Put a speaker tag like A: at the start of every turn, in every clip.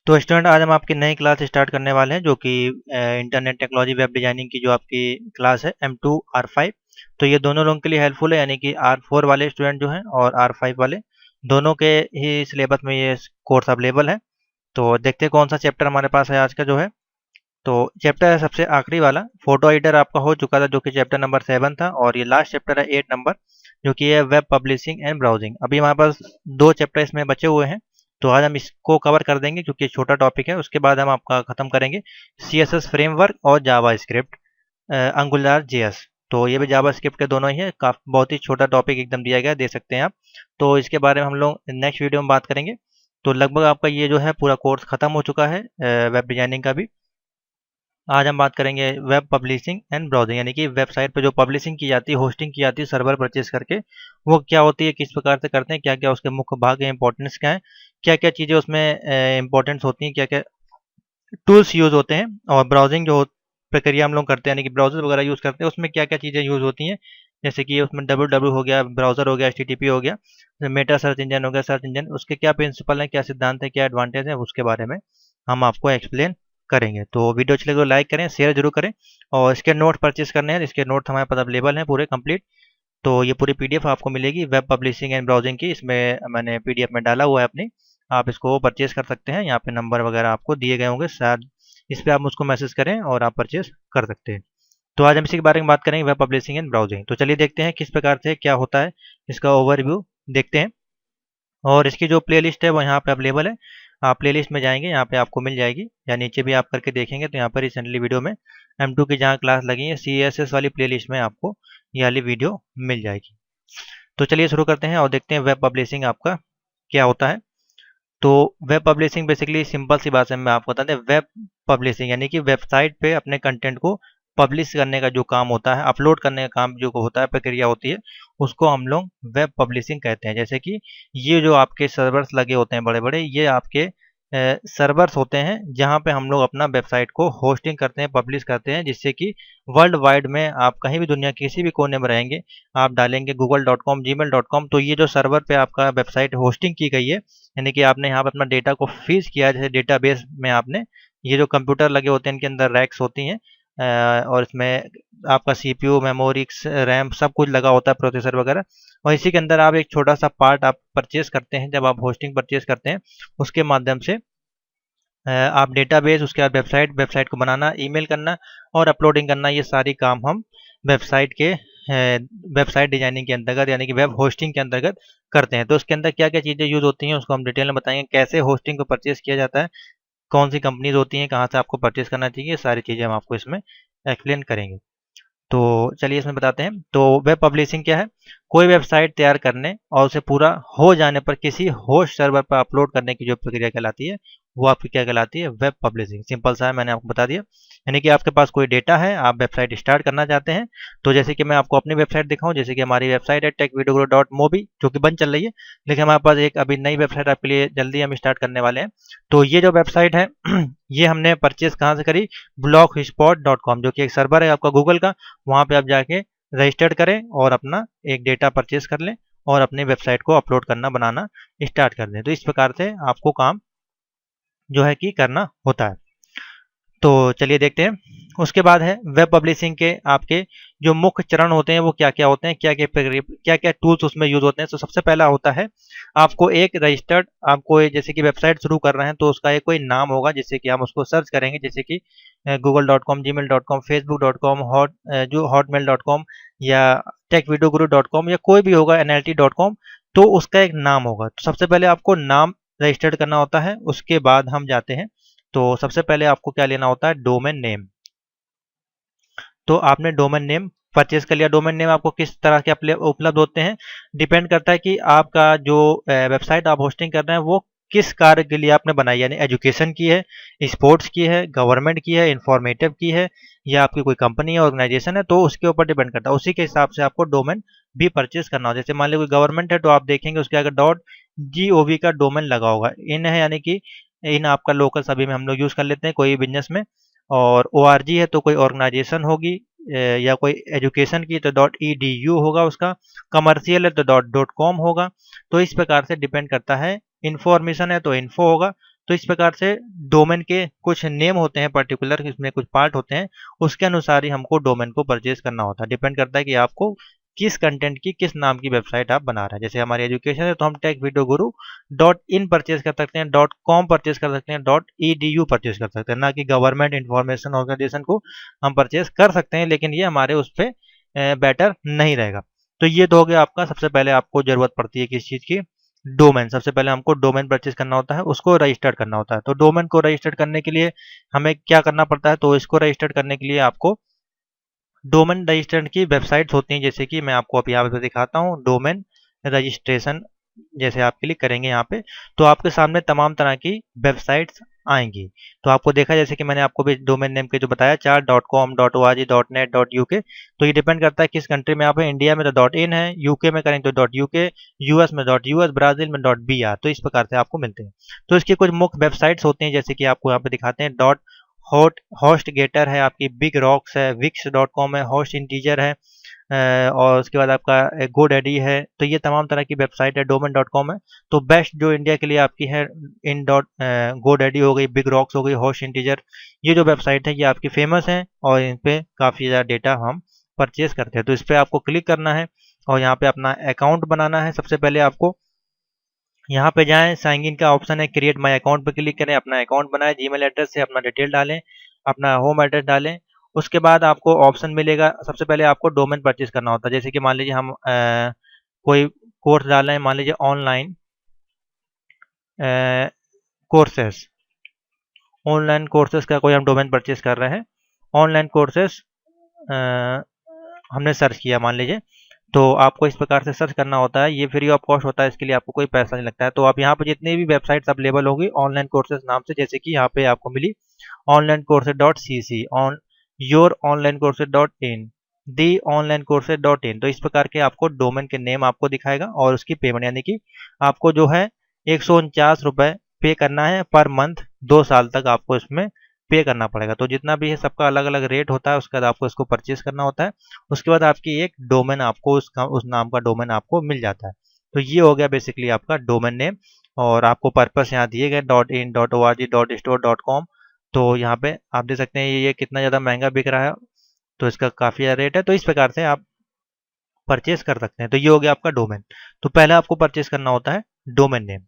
A: तो स्टूडेंट, आज हम आपकी नई क्लास स्टार्ट करने वाले हैं जो कि इंटरनेट टेक्नोलॉजी वेब डिजाइनिंग की जो आपकी क्लास है M2 R5। तो ये दोनों लोगों के लिए हेल्पफुल है, यानी कि R4 वाले स्टूडेंट जो हैं और R5 वाले दोनों के ही सिलेबस में ये कोर्स अवेलेबल है। तो देखते हैं कौन सा चैप्टर हमारे पास है आज का जो है। तो चैप्टर है सबसे आखिरी वाला, फोटो एडिटर आपका हो चुका था जो कि चैप्टर नंबर 7 था, और ये लास्ट चैप्टर है 8 नंबर जो कि है वेब पब्लिशिंग एंड ब्राउजिंग। अभी हमारे पास 2 चैप्टर इसमें बचे हुए हैं, तो आज हम इसको कवर कर देंगे क्योंकि ये छोटा टॉपिक है। उसके बाद हम आपका ख़त्म करेंगे CSS फ्रेमवर्क और जावा स्क्रिप्ट अंगुलर JS। तो ये भी जावा स्क्रिप्ट के दोनों ही है, काफ़ी बहुत ही छोटा टॉपिक एकदम दिया गया है, दे सकते हैं आप। तो इसके बारे में हम लोग नेक्स्ट वीडियो में बात करेंगे। तो लगभग आपका ये जो है पूरा कोर्स ख़त्म हो चुका है वेब डिजाइनिंग का भी। आज हम बात करेंगे वेब पब्लिशिंग एंड ब्राउजिंग, यानी कि वेबसाइट पे जो पब्लिशिंग की जाती है, होस्टिंग की जाती है सर्वर परचेज करके, वो क्या होती है, किस प्रकार से करते हैं, क्या क्या उसके मुख्य भाग है, इंपॉर्टेंस क्या है, क्या क्या चीज़ें उसमें इंपॉर्टेंट्स होती हैं, क्या क्या टूल्स यूज़ होते हैं, और ब्राउजिंग जो प्रक्रिया हम लोग करते हैं यानी कि ब्राउजर वगैरह यूज़ करते हैं, उसमें क्या क्या चीज़ें यूज़ होती हैं। जैसे कि उसमें www हो गया, ब्राउज़र हो गया, HTTP हो गया, मेटा सर्च इंजन हो गया, सर्च इंजन, उसके क्या प्रिंसिपल हैं, क्या सिद्धांत है, क्या एडवांटेज है, उसके बारे में हम आपको एक्सप्लेन करेंगे। तो वीडियो अच्छी लगे तो लाइक करें, शेयर जरूर करें, और इसके नोट परचेज करने हैं, इसके नोट हमारे पास अवेलेबल हैं पूरे कंप्लीट। तो ये पूरी PDF आपको मिलेगी वेब पब्लिशिंग एंड ब्राउजिंग की, इसमें मैंने PDF में डाला हुआ है अपनी, आप इसको परचेज कर सकते हैं। यहाँ पे नंबर वगैरह आपको दिए गए होंगे, शायद इस पर आप मुझको मैसेज करें और आप परचेज कर सकते हैं। तो आज हम इसी के बारे में बात करेंगे, वेब पब्लिशिंग एंड ब्राउजिंग। तो चलिए देखते हैं किस प्रकार से क्या होता है, इसका ओवरव्यू देखते हैं। और इसकी जो प्लेलिस्ट है वो यहाँ पे अवेलेबल है, आप प्लेलिस्ट में जाएंगे, यहाँ पे आपको मिल जाएगी, या नीचे भी आप करके देखेंगे तो यहाँ पर रिसेंटली वीडियो में M2 की जहाँ क्लास लगी है CSS वाली प्लेलिस्ट में आपको ये वाली वीडियो मिल जाएगी। तो चलिए शुरू करते हैं और देखते हैं वेब पब्लिशिंग आपका क्या होता है। तो वेब पब्लिशिंग बेसिकली सिंपल सी भाषा में आपको बता दें, वेब पब्लिशिंग यानी कि वेबसाइट पे अपने कंटेंट को पब्लिश करने का जो काम होता है, अपलोड करने का काम जो होता है, प्रक्रिया होती है, उसको हम लोग वेब पब्लिशिंग कहते हैं। जैसे कि ये जो आपके सर्वर्स लगे होते हैं बड़े बड़े, ये आपके सर्वर्स होते हैं जहाँ पे हम लोग अपना वेबसाइट को होस्टिंग करते हैं, पब्लिश करते हैं, जिससे कि वर्ल्ड वाइड में आप कहीं भी दुनिया के किसी भी कोने में रहेंगे, आप डालेंगे google.com gmail.com, तो ये जो सर्वर पे आपका वेबसाइट होस्टिंग की गई है, यानी कि आपने यहाँ पर अपना डेटा को फीस किया, जैसे डेटाबेस में आपने ये जो कंप्यूटर लगे होते हैं इनके अंदर रैक्स होती हैं, और इसमें आपका CPU, मेमोरी, रैम सब कुछ लगा होता है, प्रोसेसर वगैरह, और इसी के अंदर आप एक छोटा सा पार्ट आप परचेज करते हैं। जब आप होस्टिंग परचेज करते हैं उसके माध्यम से आप डेटाबेस, उसके बाद वेबसाइट को बनाना, ईमेल करना और अपलोडिंग करना, ये सारी काम हम वेबसाइट के वेबसाइट डिजाइनिंग के अंतर्गत यानी कि वेब होस्टिंग के अंतर्गत करते हैं। तो उसके अंदर क्या क्या चीज़ें यूज़ होती हैं उसको हम डिटेल में बताएंगे, कैसे होस्टिंग को परचेज किया जाता है, कौन सी कंपनीज होती हैं, कहाँ से आपको परचेज करना चाहिए, ये सारी चीज़ें हम आपको इसमें एक्सप्लेन करेंगे। तो चलिए इसमें बताते हैं। तो वेब पब्लिशिंग क्या है, कोई वेबसाइट तैयार करने और उसे पूरा हो जाने पर किसी होस्ट सर्वर पर अपलोड करने की जो प्रक्रिया कहलाती है, वो आपकी क्या कहलाती है, वेब पब्लिशिंग। सिंपल सा है, मैंने आपको बता दिया। यानी कि आपके पास कोई डेटा है, आप वेबसाइट स्टार्ट करना चाहते हैं, तो जैसे कि मैं आपको अपनी वेबसाइट दिखाऊं, जैसे कि हमारी वेबसाइट है techvideoguru.mobi जो कि बंद चल रही है, लेकिन हमारे पास एक अभी नई वेबसाइट आपके लिए जल्दी हम स्टार्ट करने वाले हैं। तो ये जो वेबसाइट है ये हमने परचेज कहाँ से करी, blockspot.com जो कि एक सर्वर है आपका गूगल का, वहाँ पे आप जाके रजिस्टर्ड करें और अपना एक डेटा परचेज कर लें और अपनी वेबसाइट को अपलोड करना, बनाना स्टार्ट कर दें। तो इस प्रकार से आपको काम जो है कि करना होता है। तो चलिए देखते हैं। उसके बाद है वेब पब्लिशिंग के आपके जो मुख्य चरण होते हैं वो क्या क्या होते हैं, क्या क्या टूल्स उसमें यूज होते हैं। तो सबसे पहला होता है आपको एक रजिस्टर्ड, आपको जैसे कि वेबसाइट शुरू कर रहे हैं तो उसका एक कोई नाम होगा, जिससे कि हम उसको सर्च करेंगे, जैसे कि google.com gmail.com facebook.com जो hotmail.com या techvideoguru.com या कोई भी होगा nlt.com, तो उसका एक नाम होगा। तो सबसे पहले आपको नाम रजिस्टर्ड करना होता है, उसके बाद हम जाते हैं। तो सबसे पहले आपको क्या लेना होता है, डोमेन नेम। तो आपने डोमेन नेम परचेज कर लिया। डोमेन नेम आपको किस तरह के उपलब्ध होते हैं, डिपेंड करता है कि आपका जो वेबसाइट आप होस्टिंग कर रहे हैं वो किस कार्य के लिए आपने बनाई, यानी एजुकेशन की है, स्पोर्ट्स की है, गवर्नमेंट की है, इंफॉर्मेटिव की है, या आपकी कोई कंपनी है, ऑर्गेनाइजेशन है, तो उसके ऊपर डिपेंड करता है। उसी के हिसाब से आपको डोमेन भी परचेज करना हो। जैसे मान लीजिए कोई गवर्नमेंट है तो आप देखेंगे उसके आगे .gov का डोमेन लगा होगा, इन है यानी कि इन आपका लोकल सभी में हम लोग यूज़ कर लेते हैं कोई बिजनेस में। और ORG है तो कोई ऑर्गेनाइजेशन होगी, या कोई एजुकेशन की तो .edu होगा उसका, कमर्शियल है तो .com होगा। तो इस प्रकार से डिपेंड करता है। इंफॉर्मेशन है तो इन्फो होगा। तो इस प्रकार से डोमेन के कुछ नेम होते हैं पर्टिकुलर, इसमें कुछ पार्ट होते हैं, उसके अनुसार ही हमको डोमेन को परचेज करना होता है। डिपेंड करता है कि आपको किस कंटेंट की, किस नाम की वेबसाइट आप बना रहे हैं। जैसे हमारी एजुकेशन है तो हम take video Guru dot in purchase कर सकते हैं, डॉट कॉम परचेज कर सकते हैं, डॉट edu परचेज कर सकते हैं, ना कि गवर्नमेंट इंफॉर्मेशन ऑर्गेनाइजेशन को हम परचेज कर सकते हैं, लेकिन ये हमारे उस पर बेटर नहीं रहेगा। तो ये तो हो गया आपका, सबसे पहले आपको जरूरत पड़ती है किस चीज़ की, डोमेन। सबसे पहले हमको डोमेन परचेज करना होता है, उसको रजिस्टर्ड करना होता है। तो डोमेन को रजिस्टर्ड करने के लिए हमें क्या करना पड़ता है, तो इसको रजिस्टर्ड करने के लिए आपको डोमेन रजिस्टर्ड की वेबसाइट्स होती हैं, जैसे कि मैं आपको अभी यहाँ पे दिखाता हूँ। डोमेन रजिस्ट्रेशन जैसे आप क्लिक करेंगे यहाँ पे, तो आपके सामने तमाम तरह की वेबसाइट्स आएंगी। तो आपको देखा, जैसे कि मैंने आपको भी डोमेन नेम के जो बताया, 4 .com .org .net .uk, तो ये डिपेंड करता है किस कंट्री में आप हैं। इंडिया में तो .in है, यूके में करें तो .uk, यूएस में .us, ब्राजील में .br। तो इस प्रकार से आपको मिलते हैं। तो इसकी कुछ मुख्य वेबसाइट्स होती हैं, जैसे कि आपको यहाँ पे दिखाते हैं। होस्ट गेटर है आपकी, बिग रॉक्स है, wix.com है, होस्ट इंटीजर है, और उसके बाद आपका गोडैडी है। तो ये तमाम तरह की वेबसाइट है। डोमेन.com है। तो बेस्ट जो इंडिया के लिए आपकी है, इन डॉट गोडैडी हो गई, बिग रॉक्स हो गई, होस्ट इंटीजर, ये जो वेबसाइट है ये आपकी फेमस है, और इन पे काफ़ी ज़्यादा डेटा हम परचेज करते हैं। तो इस पर आपको क्लिक करना है और यहाँ पे अपना अकाउंट बनाना है। सबसे पहले आपको यहाँ पे जाएं, साइन इन का ऑप्शन है, क्रिएट माय अकाउंट पे क्लिक करें, अपना अकाउंट बनाएं, जीमेल एड्रेस से अपना डिटेल डालें, अपना होम एड्रेस डालें। उसके बाद आपको ऑप्शन मिलेगा, सबसे पहले आपको डोमेन परचेज करना होता है। जैसे कि मान लीजिए हम कोई कोर्स डाल रहे हैं, मान लीजिए ऑनलाइन कोर्सेस, ऑनलाइन कोर्सेज का कोई हम डोमेन परचेज कर रहे हैं। ऑनलाइन कोर्सेज हमने सर्च किया मान लीजिए, तो आपको इस प्रकार से सर्च करना होता है। ये फ्री ऑफ कॉस्ट होता है, इसके लिए आपको कोई पैसा नहीं लगता है। तो आप यहाँ पे जितनी भी वेबसाइट्स अवेलेबल होगी ऑनलाइन कोर्सेज नाम से, जैसे कि यहाँ पे आपको मिली online courses .cc, on your online courses .in, the online courses .in। तो इस प्रकार के आपको डोमेन के नेम आपको दिखाएगा, और उसकी पेमेंट यानी कि आपको जो है 149 रुपये पे करना है पर मंथ, 2 साल तक आपको इसमें पे करना पड़ेगा। तो जितना भी है सबका अलग अलग रेट होता है, उसके बाद आपको इसको परचेज करना होता है। उसके बाद आपकी एक डोमेन आपको उस नाम का डोमेन आपको मिल जाता है। तो ये हो गया बेसिकली आपका डोमेन नेम, और आपको पर्पस यहाँ दिए गए .in .org .store .com। तो यहाँ पे आप देख सकते हैं ये कितना ज़्यादा महंगा बिक रहा है, तो इसका काफ़ी ज़्यादा रेट है। तो इस प्रकार से आप परचेज कर सकते हैं। तो ये हो गया आपका डोमेन। तो पहले आपको परचेज करना होता है डोमेन नेम,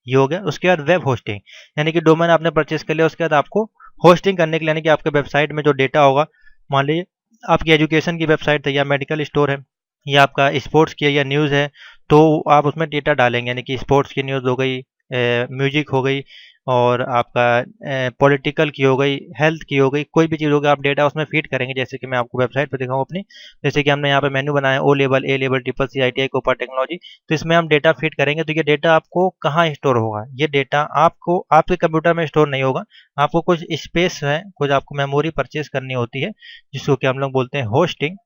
A: ये हो गया। उसके बाद वेब होस्टिंग, यानी कि डोमेन आपने परचेज कर लिया, उसके बाद आपको होस्टिंग करने के लिए, यानी कि आपके वेबसाइट में जो डेटा होगा, मान लीजिए आपकी एजुकेशन की वेबसाइट है, या मेडिकल स्टोर है, या आपका स्पोर्ट्स की है, या न्यूज़ है, तो आप उसमें डेटा डालेंगे, यानी कि स्पोर्ट्स की न्यूज़ हो गई, म्यूजिक हो गई, और आपका पॉलिटिकल की हो गई, हेल्थ की हो गई, कोई भी चीज़ होगी आप डेटा उसमें फीड करेंगे। जैसे कि मैं आपको वेबसाइट पर दिखाऊँ अपनी, जैसे कि हमने यहाँ पे मेन्यू बनाया O level, A level, triple C, ITI, COPA technology. तो इसमें हम डेटा फीड करेंगे, तो ये डेटा आपको कहाँ स्टोर होगा, ये डेटा आपको आपके कंप्यूटर में स्टोर नहीं होगा। आपको कुछ स्पेस है, कुछ आपको मेमोरी परचेज करनी होती है, जिसको कि हम लोग बोलते हैं होस्टिंग।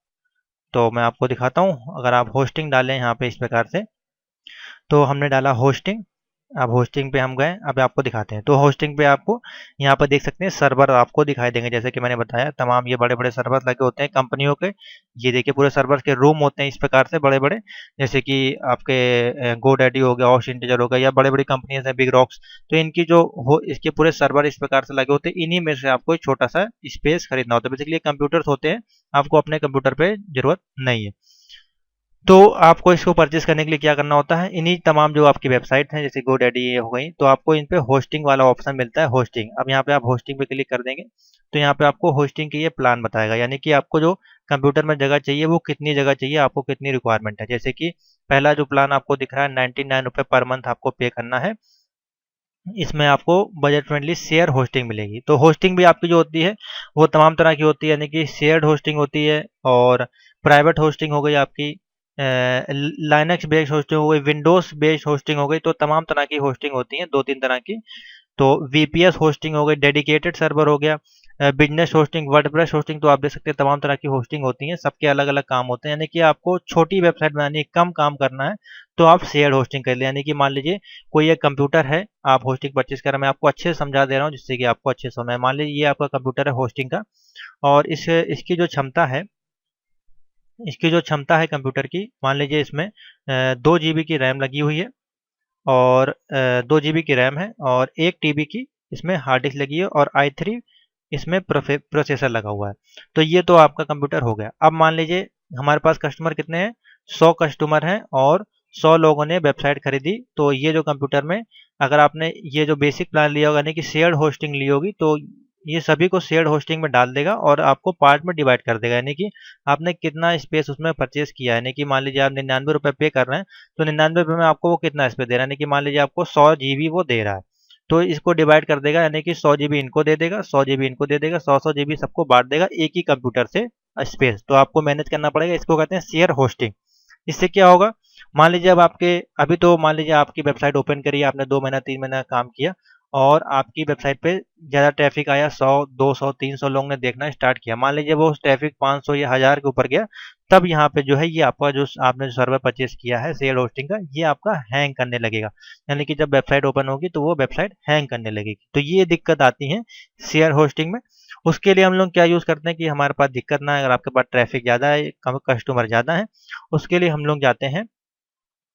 A: तो मैं आपको दिखाता हूँ, अगर आप होस्टिंग डालें यहाँ पे इस प्रकार से, तो हमने डाला होस्टिंग। अब होस्टिंग पे हम गए, अब आपको दिखाते हैं। तो होस्टिंग पे आपको यहाँ पर देख सकते हैं सर्वर आपको दिखाई देंगे, जैसे कि मैंने बताया तमाम ये बड़े बड़े सर्वर लगे होते हैं कंपनियों के। ये देखिए पूरे सर्वर के रूम होते हैं इस प्रकार से बड़े बड़े, जैसे कि आपके गोडैडी हो गया, होस्ट इंटीजर हो गया, या बड़े बड़ी कंपनीज हैं, बिग रॉक्स। तो इनकी जो हो इसके पूरे सर्वर इस प्रकार से लगे होते हैं। इन्हीं में से आपको एक छोटा सा स्पेस खरीदना होता है। बेसिकली कंप्यूटर्स होते हैं, आपको अपने कंप्यूटर पे जरूरत नहीं है। तो आपको इसको परचेज करने के लिए क्या करना होता है, इन्हीं तमाम जो आपकी वेबसाइट हैं, जैसे गोडैडी हो गई, तो आपको इन पे होस्टिंग वाला ऑप्शन मिलता है, होस्टिंग। अब यहाँ पे आप होस्टिंग पे क्लिक कर देंगे, तो यहाँ पे आपको होस्टिंग की ये प्लान बताएगा, यानी कि आपको जो कंप्यूटर में जगह चाहिए वो कितनी जगह चाहिए, आपको कितनी रिक्वायरमेंट है। जैसे कि पहला जो प्लान आपको दिख रहा है 99 रुपये पर मंथ आपको पे करना है। इसमें आपको बजट फ्रेंडली शेयर होस्टिंग मिलेगी। तो होस्टिंग भी आपकी जो होती है वो तमाम तरह की होती है, यानी कि शेयर्ड होस्टिंग होती है, और प्राइवेट होस्टिंग हो गई आपकी, लाइनक्स बेस्ड होस्टिंग हो गई, विंडोज बेस्ड होस्टिंग हो गई। तो तमाम तरह की होस्टिंग होती है, 2-3 तरह की। तो VPS होस्टिंग हो गई, डेडिकेटेड सर्वर हो गया, बिजनेस होस्टिंग, वर्डप्रेस होस्टिंग। तो आप देख सकते हैं तमाम तरह की होस्टिंग होती हैं, सबके अलग अलग काम होते हैं। यानी कि आपको छोटी वेबसाइट बनानी है, कम काम करना है, तो आप शेयर होस्टिंग कर लें। यानी कि मान लीजिए कोई एक कंप्यूटर है, आप होस्टिंग परचेज कर रहे हैं। मैं आपको अच्छे से समझा दे रहा हूँ जिससे कि आपको अच्छे से समझ। मान लीजिए ये आपका कंप्यूटर है होस्टिंग का, और इसकी जो क्षमता है, कंप्यूटर की, मान लीजिए इसमें 2 GB की रैम लगी हुई है, और 2 GB की रैम है और 1 TB की इसमें हार्ड डिस्क लगी है और i3 इसमें प्रोसेसर लगा हुआ है। तो ये तो आपका कंप्यूटर हो गया। अब मान लीजिए हमारे पास कस्टमर कितने हैं, 100 कस्टमर हैं और 100 लोगों ने वेबसाइट खरीदी। तो ये जो कंप्यूटर में अगर आपने ये जो बेसिक प्लान लिया होगा यानी कि शेयर्ड होस्टिंग ली होगी, तो ये सभी को शेयर्ड होस्टिंग में डाल देगा और आपको पार्ट में डिवाइड कर देगा, यानी कि आपने कितना स्पेस उसमें परचेज किया है। यानी कि मान लीजिए आप 99 रुपये पे कर रहे हैं, तो 99 रुपये में आपको वो कितना स्पेस दे रहा है, यानी कि मान लीजिए आपको 100 GB वो दे रहा है। तो इसको डिवाइड कर देगा, यानी कि 100 GB इनको दे देगा, 100 GB इनको दे देगा, 100 GB सबको बांट देगा एक ही कंप्यूटर से स्पेस। तो आपको मैनेज करना पड़ेगा, इसको कहते हैं शेयर होस्टिंग। इससे क्या होगा, मान लीजिए अब आपके अभी तो मान लीजिए आपकी वेबसाइट ओपन करी, आपने 2 महीना 3 महीना काम किया और आपकी वेबसाइट पे ज़्यादा ट्रैफिक आया, 100 200 300 लोगों ने देखना स्टार्ट किया। मान लीजिए वो ट्रैफिक 500 या 1000 के ऊपर गया, तब यहाँ पे जो है ये आपका जो आपने जो सर्वर परचेज किया है शेयर होस्टिंग का, ये आपका हैंग करने लगेगा। यानी कि जब वेबसाइट ओपन होगी तो वो वेबसाइट हैंग करने लगेगी। तो ये दिक्कत आती है शेयर होस्टिंग में। उसके लिए हम लोग क्या यूज़ करते हैं कि हमारे पास दिक्कत ना है, अगर आपके पास ट्रैफिक ज़्यादा है, कस्टमर ज़्यादा है, उसके लिए हम लोग जाते हैं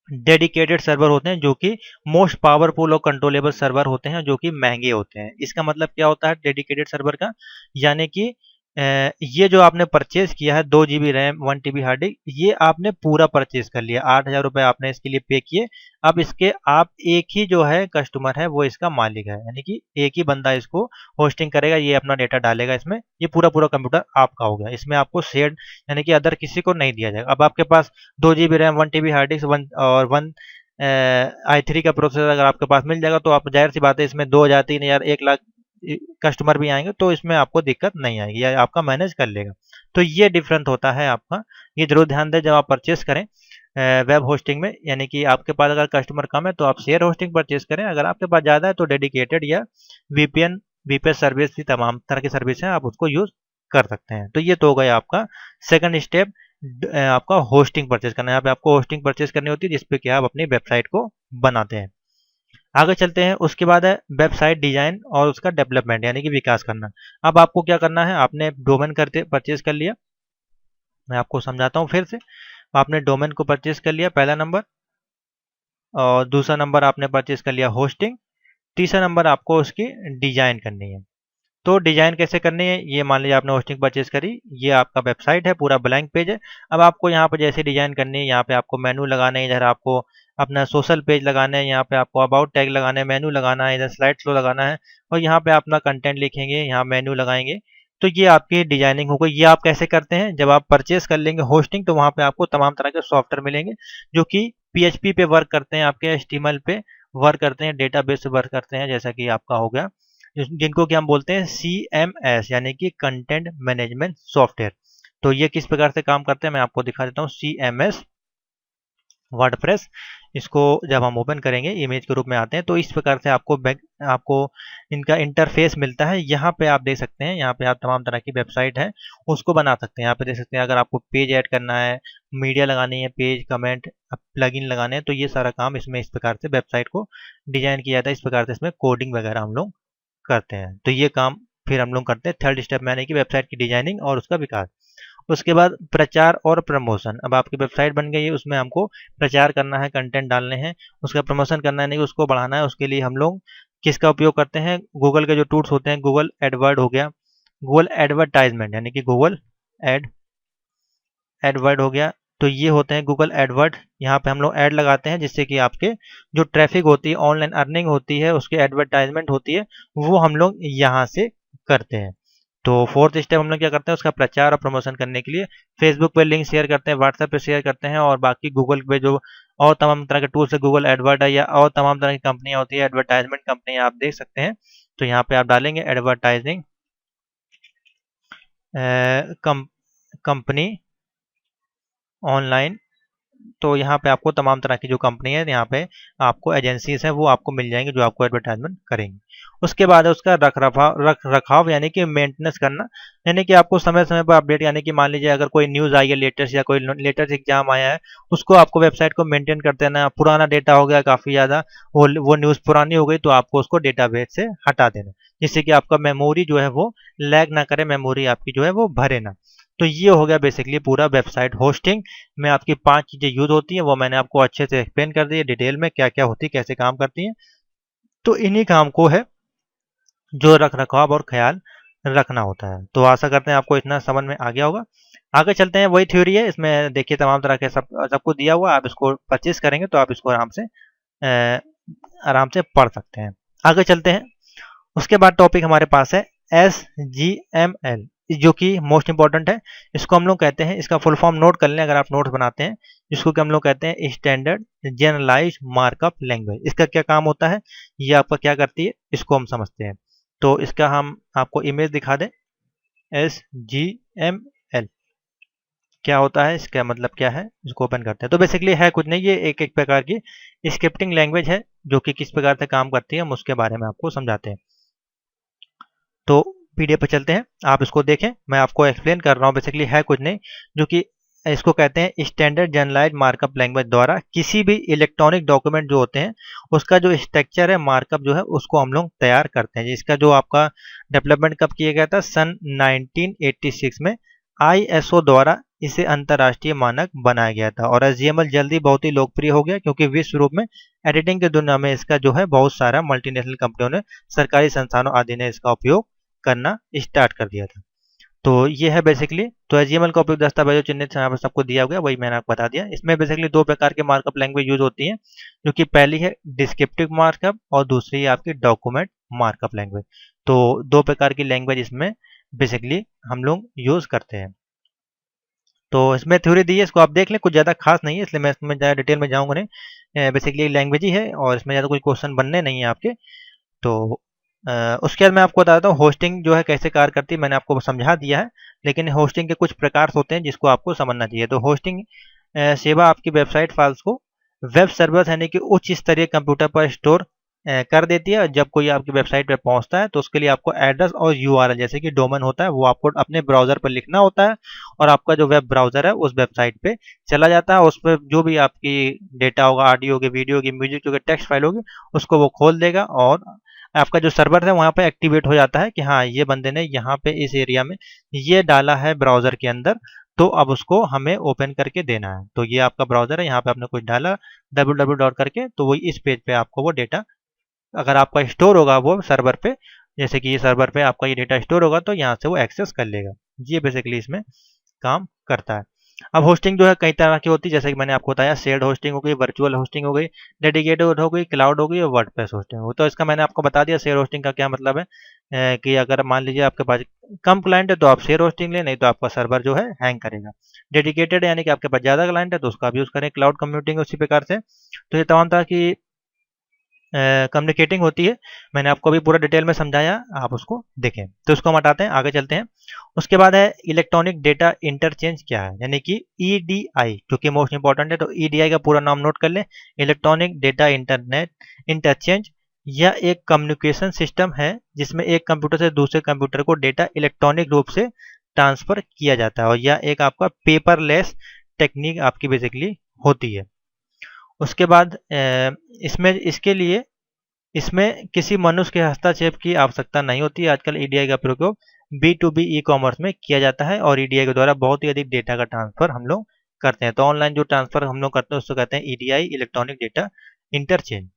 A: डेडिकेटेड सर्वर होते हैं, जो कि मोस्ट पावरफुल और कंट्रोलेबल सर्वर होते हैं, जो कि महंगे होते हैं। इसका मतलब क्या होता है डेडिकेटेड सर्वर का, यानी कि ये जो आपने परचेज किया है 2 GB RAM 1 TB hard disk, ये आपने पूरा परचेज कर लिया, 8000 रुपये आपने इसके लिए पे किए। अब इसके आप एक ही जो है कस्टमर है वो इसका मालिक है, यानी कि एक ही बंदा इसको होस्टिंग करेगा, ये अपना डेटा डालेगा इसमें, ये पूरा पूरा कंप्यूटर आपका हो गया। इसमें आपको शेयर यानी कि अदर किसी को नहीं दिया जाएगा। अब आपके पास 2 GB RAM 1 TB hard disk और 1 i3 का प्रोसेसर अगर आपके पास मिल जाएगा, तो आप जाहिर सी बात है इसमें 2000 3000 1 लाख कस्टमर भी आएंगे तो इसमें आपको दिक्कत नहीं आएगी, या आपका मैनेज कर लेगा। तो ये डिफरेंट होता है आपका, ये जरूर ध्यान दें जब आप परचेस करें वेब होस्टिंग में। यानी कि आपके पास अगर कस्टमर कम है तो आप शेयर होस्टिंग परचेस करें, अगर आपके पास ज़्यादा है तो डेडिकेटेड या VPN VPS सर्विस की तमाम तरह की सर्विस है, आप उसको यूज़ कर सकते हैं। तो ये तो हो गया आपका सेकंड स्टेप, आपका होस्टिंग परचेस करना है। यहाँ पे आपको होस्टिंग परचेस करनी होती है जिसपे कि आप अपनी वेबसाइट को बनाते हैं। आगे चलते हैं, उसके बाद है वेबसाइट डिजाइन और उसका डेवलपमेंट यानी कि विकास करना। अब आपको क्या करना है, आपने डोमेन करते परचेज कर लिया, मैं आपको समझाता हूँ फिर से। आपने डोमेन को परचेज कर लिया पहला नंबर, और दूसरा नंबर आपने परचेज कर लिया होस्टिंग, तीसरा नंबर आपको उसकी डिजाइन करनी है। तो डिजाइन कैसे करनी है, ये मान लीजिए आपने होस्टिंग परचेज करी, ये आपका वेबसाइट है, पूरा ब्लैंक पेज है। अब आपको यहाँ पर जैसे डिजाइन करनी है, यहाँ पे आपको मेनू लगाना है, इधर आपको अपना सोशल पेज लगाना है, यहाँ पे आपको अबाउट टैग लगाना है, मेनू लगाना है, इधर स्लाइड फ्लो लगाना है, और यहाँ पे अपना कंटेंट लिखेंगे, यहाँ मेनू लगाएंगे। तो ये आपकी डिजाइनिंग हो गई। ये आप कैसे करते हैं, जब आप परचेज कर लेंगे होस्टिंग तो वहाँ पे आपको तमाम तरह के सॉफ्टवेयर मिलेंगे जो कि PHP पे वर्क करते हैं, आपके HTML पे वर्क करते हैं, डेटाबेस पे वर्क करते हैं, जैसा कि आपका हो गया जिनको कि हम बोलते हैं CMS यानी कि कंटेंट मैनेजमेंट सॉफ्टवेयर। तो ये किस प्रकार से काम करते हैं मैं आपको दिखा देता हूँ। CMS वर्डप्रेस, इसको जब हम ओपन करेंगे इमेज के रूप में आते हैं, तो इस प्रकार से आपको इनका इंटरफेस मिलता है। यहाँ पे आप देख सकते हैं, यहाँ पे आप तमाम तरह की वेबसाइट है उसको बना सकते हैं। यहाँ पे देख सकते हैं, अगर आपको पेज ऐड करना है, मीडिया लगानी है, पेज कमेंट प्लगइन लगाने हैं, तो ये सारा काम इसमें इस प्रकार से वेबसाइट को डिजाइन किया जाता है। इस प्रकार से इसमें कोडिंग वगैरह हम लोग करते हैं। तो ये काम फिर हम लोग करते हैं थर्ड स्टेप में, यानी कि वेबसाइट की डिजाइनिंग और उसका विकास। उसके बाद प्रचार और प्रमोशन। अब आपकी वेबसाइट बन गई है, उसमें हमको प्रचार करना है, कंटेंट डालने हैं, उसका प्रमोशन करना है, नहीं उसको बढ़ाना है। उसके लिए हम लोग किसका उपयोग करते हैं, गूगल के जो टूल्स होते हैं, गूगल एडवर्ड हो गया, गूगल एडवर्टाइजमेंट यानी कि गूगल एडवर्ड हो गया। तो ये होते हैं गूगल एडवर्ड, यहाँ पे हम लोग ऐड लगाते हैं जिससे कि आपके जो ट्रैफिक होती है, ऑनलाइन अर्निंग होती है, उसकी एडवर्टाइजमेंट होती है, वो हम लोग यहाँ से करते हैं। तो फोर्थ स्टेप हम लोग क्या करते हैं, उसका प्रचार और प्रमोशन करने के लिए फेसबुक पे लिंक शेयर करते हैं, व्हाट्सएप पे शेयर करते हैं, और बाकी गूगल पे जो और तमाम तरह के टूल्स है, गूगल एडवर्ड है या और तमाम तरह की कंपनियां होती है, एडवर्टाइजमेंट कंपनी आप देख सकते हैं। तो यहाँ पे आप डालेंगे एडवर्टाइजिंग कंपनी ऑनलाइन, तो यहाँ पे आपको तमाम तरह की जो कंपनी है, यहाँ पे आपको एजेंसीज हैं वो आपको मिल जाएंगे जो आपको एडवर्टाइजमेंट करेंगे। उसके बाद है उसका रख रखाव यानी कि मेंटेनेंस करना, यानी कि आपको समय समय पर अपडेट, यानी कि मान लीजिए अगर कोई न्यूज़ आई है लेटेस्ट या कोई लेटेस्ट एग्जाम आया है, उसको आपको वेबसाइट को मेंटेन करते रहना। पुराना डेटा हो गया काफ़ी ज़्यादा, वो न्यूज़ पुरानी हो गई तो आपको उसको डेटाबेस से हटा देना, जिससे कि आपका मेमोरी जो है वो लैग ना करे, मेमोरी आपकी जो है वो भरे ना। तो ये हो गया बेसिकली पूरा वेबसाइट होस्टिंग में आपकी 5 चीज़ें यूज़ होती हैं, वो मैंने आपको अच्छे से एक्सप्लेन कर दी है डिटेल में क्या क्या होती है, कैसे काम करती हैं। तो इन्हीं काम को है जो रख रखाव और ख्याल रखना होता है। तो आशा करते हैं आपको इतना समझ में आ गया होगा। आगे चलते हैं, वही थ्योरी है, इसमें देखिए तमाम तरह के सबको दिया हुआ, आप इसको परचेज करेंगे तो आप इसको आराम से पढ़ सकते हैं। आगे चलते हैं, उसके बाद टॉपिक हमारे पास है SGML, जो कि मोस्ट इंपॉर्टेंट है। इसको हम लोग कहते हैं, इसका फुल फॉर्म नोट कर लें अगर आप नोट्स बनाते हैं, जिसको कि हम लोग कहते हैं स्टैंडर्ड जनरलाइज मार्कअप लैंग्वेज। इसका क्या काम होता है, ये आपका क्या करती है, इसको हम समझते हैं। तो इसका हम आपको इमेज दिखा दें। SGML क्या होता है, इसका मतलब क्या है, इसको ओपन करते हैं। तो बेसिकली है कुछ नहीं, ये एक एक प्रकार की स्क्रिप्टिंग लैंग्वेज है जो कि किस प्रकार से काम करती है हम उसके बारे में आपको समझाते हैं। तो पीडीएफ पे चलते हैं, आप इसको देखें, मैं आपको एक्सप्लेन कर रहा हूँ। बेसिकली है कुछ नहीं, जो कि इसको कहते हैं स्टैंडर्ड जनरलाइज्ड मार्कअप लैंग्वेज द्वारा किसी भी इलेक्ट्रॉनिक डॉक्यूमेंट जो होते हैं उसका जो स्ट्रक्चर है, मार्कअप जो है, उसको हम लोग तैयार करते हैं। इसका जो आपका डेवलपमेंट कब किया गया था, सन 1986 में ISO द्वारा इसे अंतर्राष्ट्रीय मानक बनाया गया था। और SGML जल्दी बहुत ही लोकप्रिय हो गया क्योंकि विश्व रूप में एडिटिंग की दुनिया में इसका जो है बहुत सारा मल्टीनेशनल कंपनियों ने, सरकारी संस्थानों आदि ने इसका उपयोग करना स्टार्ट कर दिया था। तो ये है बेसिकली, तो SGML का उपयोग दस्तावेजों चिन्हित यहाँ पर सबको दिया गया, वही मैंने आपको बता दिया। इसमें बेसिकली दो प्रकार के मार्कअप लैंग्वेज यूज होती हैं, जो कि पहली है डिस्क्रिप्टिव मार्कअप और दूसरी है आपकी डॉक्यूमेंट मार्कअप लैंग्वेज। तो दो प्रकार की लैंग्वेज इसमें बेसिकली हम लोग यूज करते हैं। तो इसमें थ्योरी दी है, इसको आप देख लें, कुछ ज़्यादा खास नहीं है, इसलिए मैं इसमें ज़्यादा डिटेल में जाऊँगा नहीं। बेसिकली लैंग्वेज ही है और इसमें ज़्यादा कोई क्वेश्चन बनने नहीं है आपके। तो उसके बाद मैं आपको बताता हूँ होस्टिंग जो है कैसे कार्य करती है, मैंने आपको समझा दिया है, लेकिन होस्टिंग के कुछ प्रकार होते हैं जिसको आपको समझना चाहिए। तो होस्टिंग सेवा आपकी वेबसाइट फाइल्स को वेब सर्वर यानी कि उच्च स्तरीय कंप्यूटर पर स्टोर कर देती है। जब कोई आपकी वेबसाइट पर पहुंचता है तो उसके लिए आपको एड्रेस और URL जैसे कि डोमेन होता है वो आपको अपने ब्राउजर पर लिखना होता है, और आपका जो वेब ब्राउजर है उस वेबसाइट पे चला जाता है। उस पर जो भी आपकी डेटा होगा, ऑडियो होगी, वीडियो होगी, म्यूजिक होगी, टेक्स्ट फाइल होगी, उसको वो खोल देगा और आपका जो सर्वर है वहाँ पे एक्टिवेट हो जाता है कि हाँ ये बंदे ने यहाँ पे इस एरिया में ये डाला है ब्राउजर के अंदर, तो अब उसको हमें ओपन करके देना है। तो ये आपका ब्राउजर है, यहाँ पे आपने कुछ डाला www करके, तो वही इस पेज पे आपको वो डेटा, अगर आपका स्टोर होगा वो सर्वर पे, जैसे कि ये सर्वर पे आपका ये डेटा स्टोर होगा तो यहाँ से वो एक्सेस कर लेगा। ये बेसिकली इसमें काम करता है। अब होस्टिंग जो है कई तरह की होती है, जैसे कि मैंने आपको बताया, शेयर्ड होस्टिंग हो गई, वर्चुअल होस्टिंग हो गई, डेडिकेटेड हो गई, क्लाउड हो गई और वर्डप्रेस होस्टिंग हो गई। तो इसका मैंने आपको बता दिया शेयर होस्टिंग का क्या मतलब है, कि अगर मान लीजिए आपके पास कम क्लाइंट है तो आप शेयर होस्टिंग लें, नहीं तो आपका सर्वर जो है हैंग करेगा। डेडिकेटेड यानी कि आपके पास ज़्यादा क्लाइंट है तो उसका आप यूज़ करें। क्लाउड कंप्यूटिंग उसी प्रकार से। तो ये तमाम तरह की कम्युनिकेटिंग होती है, मैंने आपको अभी पूरा डिटेल में समझाया, आप उसको देखें। तो उसको हम हटाते हैं, आगे चलते हैं। उसके बाद है इलेक्ट्रॉनिक डेटा इंटरचेंज क्या है, यानी कि EDI, जो कि मोस्ट इंपॉर्टेंट है। तो EDI का पूरा नाम नोट कर लें, इलेक्ट्रॉनिक डेटा इंटरनेट इंटरचेंज। यह एक कम्युनिकेशन सिस्टम है जिसमें एक कंप्यूटर से दूसरे कंप्यूटर को डेटा इलेक्ट्रॉनिक रूप से ट्रांसफर किया जाता है, और यह एक आपका पेपरलेस टेक्निक आपकी बेसिकली होती है। उसके बाद इसमें किसी मनुष्य के हस्तक्षेप की आवश्यकता नहीं होती। आजकल EDI का प्रयोग B2B ई-कॉमर्स में किया जाता है और EDI के द्वारा बहुत ही अधिक डेटा का ट्रांसफर हम लोग करते हैं। तो ऑनलाइन जो ट्रांसफर हम लोग करते हैं उसको कहते हैं EDI, इलेक्ट्रॉनिक डेटा इंटरचेंज।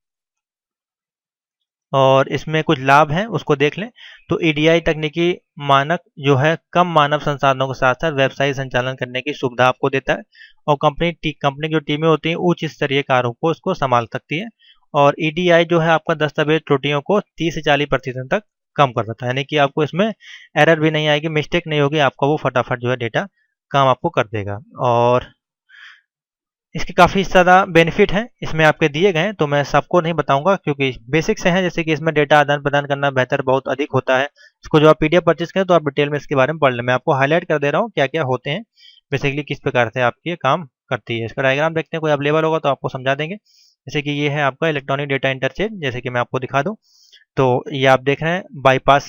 A: और इसमें कुछ लाभ हैं उसको देख लें। तो EDI तकनीकी मानक जो है कम मानव संसाधनों के साथ साथ वेबसाइट संचालन करने की सुविधा आपको देता है, और कंपनी जो टीमें होती हैं उच्च स्तरीय कार्यों को उसको संभाल सकती है। और EDI जो है आपका दस्तावेज त्रुटियों को 30 से 40% तक कम कर देता है, यानी कि आपको इसमें एरर भी नहीं आएगी, मिस्टेक नहीं होगी, आपका वो फटाफट जो है डेटा काम आपको कर देगा। और इसके काफ़ी ज़्यादा बेनिफिट हैं इसमें आपके दिए गए हैं, तो मैं सबको नहीं बताऊंगा क्योंकि बेसिक से हैं, जैसे कि इसमें डेटा आदान प्रदान करना बेहतर बहुत अधिक होता है। इसको जो आप PDF परचेज करें तो आप डिटेल में इसके बारे में पढ़ लें। मैं आपको हाईलाइट कर दे रहा हूँ क्या क्या होते हैं, बेसिकली किस प्रकार से आपकी काम करती है। इसका डायग्राम देखते हैं, कोई अवेलेबल होगा तो आपको समझा देंगे। जैसे कि ये है आपका इलेक्ट्रॉनिक डेटा इंटरचेंज, जैसे कि मैं आपको दिखा दूँ। तो ये आप देख रहे हैं बाईपास